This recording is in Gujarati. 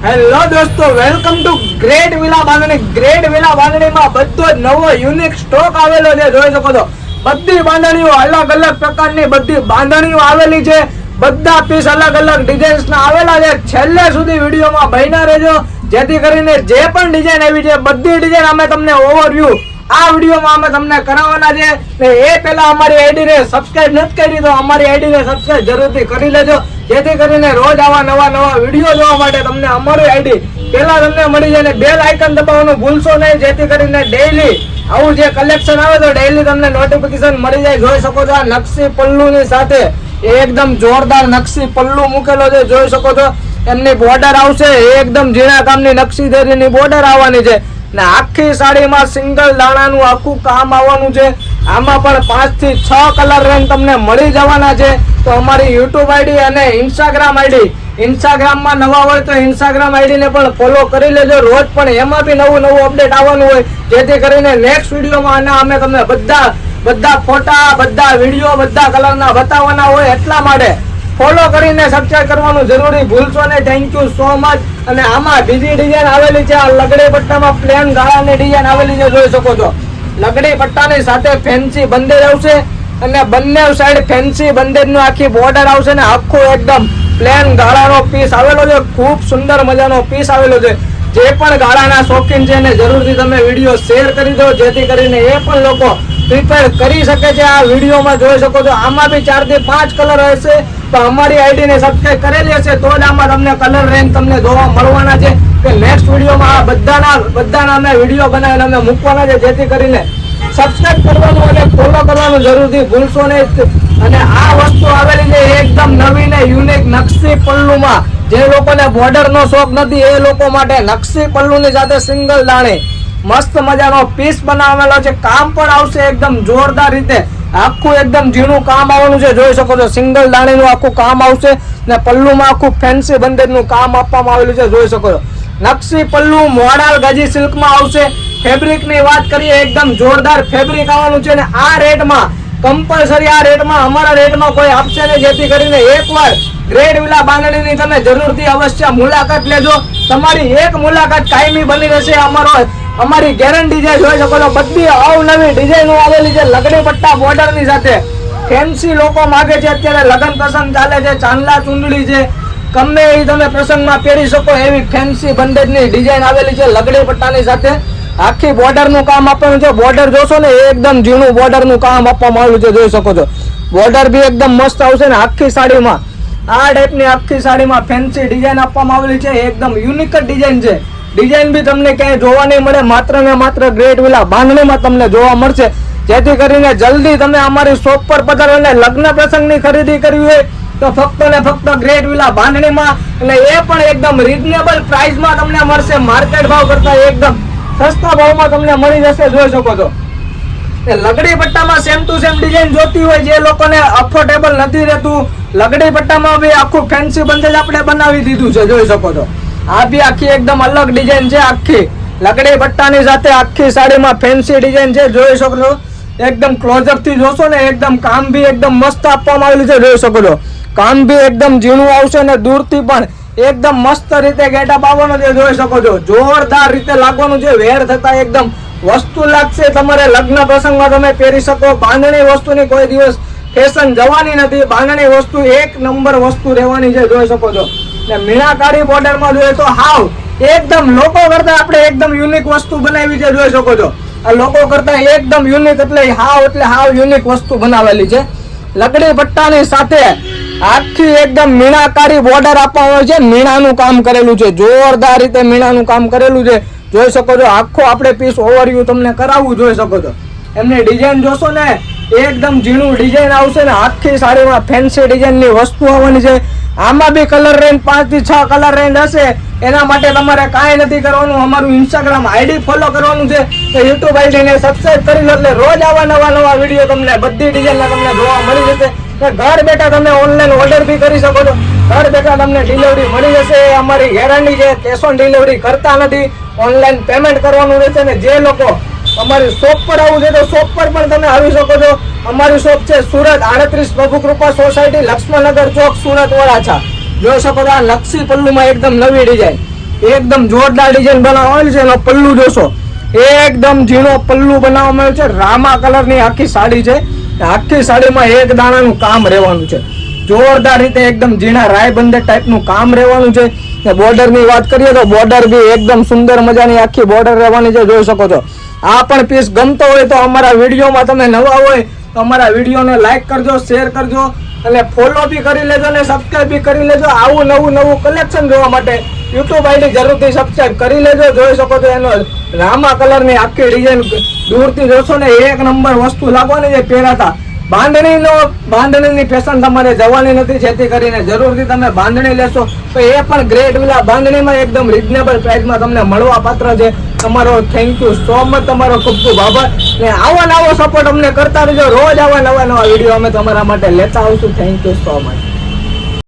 હેલો દોસ્તો, welcome to great villa Bandhani. Great villa બાંધણીમાં બધો જ નવો યુનિક સ્ટોક આવેલો છે. જોઈ શકો છો બધી બાંધણીઓ અલગ અલગ પ્રકારની બધી બાંધણીઓ આવેલી છે. બધા પીસ અલગ અલગ ડિઝાઇન્સ ના આવેલા છે. છેલ્લે સુધી વિડીયોમાં બન્યા રહેજો, જેથી કરીને જે પણ ડિઝાઇન આવી છે બધી ડિઝાઇન અમે તમને ઓવરવ્યુ આ વિડીયોમાં અમે તમને કરાવવાના છે. એ પહેલા અમારી આઈડી ને સબસ્ક્રાઇબ નથી કરી તો અમારી આઈડી ને સબસ્ક્રાઇબ જરૂરથી કરી લેજો, જેથી કરીને રોજ આવા નવા વિડીયો જોવા માટે તમને અમારી આઈડી પહેલા તમને મળી જાય. બેલ આઇકન દબાવવાનું ભૂલશો નહીં, જેથી કરીને ડેઈલી આવું જે કલેક્શન આવે તો ડેઈલી તમને નોટિફિકેશન મળી જાય. જોઈ શકો છો આ નકશી પલ્લુની સાથે એકદમ જોરદાર નકશી પલ્લુ મૂકેલો છે. જોઈ શકો છો એમની બોર્ડર આવશે એકદમ ઝીણા કામની નકશીદારીની બોર્ડર આવવાની છે ને આખી સાડીમાં સિંગલ દાણાનું આખું કામ આવવાનું છે. આમાં પણ 5 થી 6 કલર રેન્જ તમને મળી જવાના છે. તો અમારી યુટ્યુબ આઈડી અને ઇન્સ્ટાગ્રામ આઈડી, ઇન્સ્ટાગ્રામમાં નવા હોય તો ઇન્સ્ટાગ્રામ આઈડીને પણ ફોલો કરી લેજો. રોજ પણ એમાં બી નવું અપડેટ આવવાનું હોય, જેથી કરીને નેક્સ્ટ વિડીયોમાં અમે તમને બધા ફોટા, બધા વિડીયો, બધા કલરના બતાવવાના હોય. એટલા માટે ફોલો કરીને સબસ્ક્રાઇબ કરવાનું જરૂરી ભૂલશો નહીં. Thank you so much. અને આમાં બીજી ડિઝાઇન આવેલી છે. આ લગડી પટ્ટામાં પ્લેન ગાળાની ડિઝાઇન આવેલી છે. જોઈ શકો છો લગડી પટ્ટાની સાથે ફેન્સી બંદેજ આવશે અને બંને સાઈડ ફેન્સી બંદેજનું આખી બોર્ડર આવશે ને આખો એકદમ પ્લેન ગાળાનો પીસ આવેલો છે. ખૂબ સુંદર મજાનો પીસ આવેલો છે. જે પણ ગાળાના શોખીન છે એને જરૂરથી તમે વિડીયો શેર કરી દો, જેથી કરીને એ પણ લોકો પ્રિપેર કરી શકે છે. આ વિડીયોમાં જોઈ શકો છો આમાં બી 4 થી 5 કલર હશે. તો અમારી આઈડી ને સબસ્ક્રાઇબ કરેલી હશે તો જ આમાં તમને કલર રેન્જ તમને જોવા મળવાના છે. કે નેક્સ્ટ વિડીયોમાં આ બધાના અમે વિડીયો બનાવીને અમે મૂકવાના છે, જેથી કરીને સબસ્ક્રાઇબ કરવાનું અને ફોલો કરવાનું જરૂરથી ભૂલશો નહીં. અને આ વસ્તુ આવેલી છે એકદમ નવી ને યુનિક નકશી પલ્લુમાં. જે લોકોને બોર્ડર નો શોખ નથી એ લોકો માટે નકશી પલ્લુની સાથે સિંગલ દાણે મસ્ત મજાનો પીસ બનાવેલો છે. કામ પણ આવશે એકદમ જોરદાર રીતે, આખું એકદમ ઝીણું કામ આવવાનું છે. જોઈ શકો છો સિંગલ દાણીનું આખું કામ આવશે ને પલ્લુમાં આખું ફેન્સી બંદેજનું કામ આપવામાં આવેલું છે. જોઈ શકો છો નકશી પલ્લુ મોડલ ગજી સિલ્કમાં આવશે. ફેબ્રિક ની વાત કરીએ એકદમ જોરદાર ફેબ્રિક આવવાનું છે. ને આ રેટમાં કમ્પલસરી આ રેટમાં અમારા રેટમાં કોઈ આપશે નહીં, જેથી કરીને એકવાર ગ્રેટ વિલા બાંધણીની તમે જરૂરથી અવશ્ય મુલાકાત લેજો. તમારી એક મુલાકાત કાયમી બની રહેશે. અમારી ગેરંટી છે. જોઈ શકો છો બધી અવનવી ડિઝાઇનો આવેલી છે લગડી પટ્ટા બોર્ડર ની સાથે. ફેન્સી લોકો માગે છે, અત્યારે લગ્ન પ્રસંગ ચાલે છે, ચાંદલા ચુંદડી છે, ગમે એ તમે પ્રસંગમાં પહેરી શકો એવી ફેન્સી બંદેજની ડિઝાઇન આવેલી છે લગડી પટ્ટાની સાથે. આખી બોર્ડર નું કામ આપવાનું છે. બોર્ડર જોશો ને એકદમ ઝીણું બોર્ડર નું કામ આપવામાં આવ્યું છે. જોઈ શકો છો બોર્ડર બી એકદમ મસ્ત આવશે ને આખી સાડીમાં આ ટાઈપની આખી સાડીમાં ફેન્સી ડિઝાઇન આપવામાં આવેલી છે. એકદમ યુનિક જ ડિઝાઇન છે. ડિઝાઇન બી તમને ક્યાંય જોવા નહીં મળે, માત્ર ને માત્ર ગ્રેટ વિલા બાંધણીમાં તમને જોવા મળશે. જેથી કરીને જલ્દી તમે અમારી શોપ પર પધારો અને લગ્ન પ્રસંગની ખરીદી કરવી હોય તો ફક્ત ને ફક્ત ગ્રેટ વિલા બાંધણીમાં, અને એ પણ એકદમ રીઝનેબલ પ્રાઇસમાં તમને મળશે. માર્કેટ ભાવ કરતા એકદમ સસ્તા ભાવમાં તમને મળી જશે. જોઈ શકો છો લગડી પટ્ટામાં સેમ ટુ સેમ ડિઝાઇન જોતી હોય, જે લોકોને અફોર્ડેબલ નથી રહેતું, લગડી પટ્ટામાં બી આખું ફેન્સી બંદેજ આપણે બનાવી દીધું છે. જોઈ શકો છો આ બી આખી એકદમ અલગ ડિઝાઇન છે. આખી લગડી પટ્ટાની સાથે આખી સાડીમાં ફેન્સી ડિઝાઇન છે. જોઈ શકો છો એકદમ ક્લોઝઅપ થી જોશો ને એકદમ કામ બી એકદમ મસ્ત આપવામાં આવેલું છે. જોઈ શકો છો કામ બી એકદમ ઝીણું આવશે ને દૂરથી પણ એકદમ મસ્ત રીતે ગેટઅપ આવવાનો છે. જોઈ શકો છો જોરદાર રીતે લાગવાનું છે. વેર થતા એકદમ વસ્તુ લાગશે. તમારે લગ્ન પ્રસંગમાં તમે પહેરી શકો. બાંધણી વસ્તુની કોઈ દિવસ ફેશન જવાની નથી. બાંધણી વસ્તુ એક નંબર વસ્તુ રહેવાની છે. જોઈ શકો છો ને મીણાકારી બોર્ડરમાં જોઈએ તો હાવ એકદમ લોકો કરતા આપણે એકદમ યુનિક વસ્તુ બનાવી છે. જોઈ શકો છો આ લોકો કરતા એકદમ યુનિક એટલે હાવ યુનિક વસ્તુ બનાવેલી છે. લગડી પટ્ટાની સાથે આખી એકદમ મીણાકારી બોર્ડર આપવામાં આવે છે. મીણાનું કામ કરેલું છે, જોરદાર રીતે મીણાનું કામ કરેલું છે. જોઈ શકો છો આખો આપણે પીસ ઓવરવ્યુ તમને કરાવવું. જોઈ શકો છો એમની ડિઝાઇન જોશો ને એકદમ ઝીણું ડિઝાઇન આવશે ને આખી સાડીમાં ફેન્સી ડિઝાઇનની વસ્તુ આવવાની છે. આમાં બી કલર રેન્જ 5 થી 6 કલર રેન્જ હશે. એના માટે તમારે કાંઈ નથી કરવાનું, અમારું ઇન્સ્ટાગ્રામ આઈડી ફોલો કરવાનું છે. તો યુટ્યુબ આઈડીને સબસ્ક્રાઇબ કરી લો એટલે રોજ આવા નવા વિડીયો તમને બધી ડિઝાઇનના તમને જોવા મળી જશે. ઘર બેઠા તમે ઓનલાઈન ઓર્ડર બી કરી શકો છો. ઘર બેઠા તમને ડિલિવરી મળી જશે. અમારી ગેરંટી છે. કેશ ઓન ડિલિવરી કરતા નથી, ઓનલાઈન પેમેન્ટ કરવાનું રહેશે. ને જે લોકો અમારી શોપ પર આવવું છે તો શોપ પર પણ તમે આવી શકો છો. અમારી શોપ છે સુરત 38 પ્રભુ કૃપા સોસાયટી, લક્ષ્મણનગર ચોક, સુરત વરાછા. જોઈ શકો છો આ નકશી પલ્લુમાં એકદમ નવી ડિઝાઇન એકદમ જોરદાર ડિઝાઇન બનાવવામાં છે. એનો પલ્લુ જોશો, એકદમ ઝીણો પલ્લુ બનાવવામાં આવ્યો છે. રામા કલર ની આખી સાડી છે. આખી સાડીમાં એક દાણાનું કામ રહેવાનું છે. જોરદાર રીતે એકદમ ઝીણા રાય બંદર ટાઈપનું કામ રહેવાનું છે. બોર્ડર ની વાત કરીએ તો બોર્ડર બી એકદમ સુંદર મજાની આખી બોર્ડર રહેવાની છે, જોઈ શકો છો. આ પણ પીસ ગમતો હોય તો અમારા વિડીયોમાં તમે નવા હોય તો અમારા વિડીયોને લાઈક કરજો, શેર કરજો અને ફોલો બી કરી લેજો અને સબસ્ક્રાઇબ બી કરી લેજો. આવું નવું કલેક્શન જોવા માટે યુટ્યુબ આઈડી જરૂરથી સબસ્ક્રાઇબ કરી લેજો. જોઈ શકો છો એનો રામા કલરની આખી ડિઝાઇન દૂરથી જોશો ને એક નંબર વસ્તુ લાગવાની છે પહેરાતા. બાંધણીની ફેશન તમારે જવાની નથી, જેથી કરીને જરૂરથી તમે બાંધણી લેશો તો એ પણ ગ્રેટ વિલા બાંધણીમાં એકદમ રિઝનેબલ પ્રાઇસમાં તમને મળવા પાત્ર છે. તમારો થેન્ક યુ સો મચ, તમારો ખૂબ ખૂબ આભાર. ને આવો નવો સપોર્ટ અમને કરતા રહેજો. રોજ આવા નવા વિડીયો અમે તમારા માટે લેતા આવશું. Thank you so much.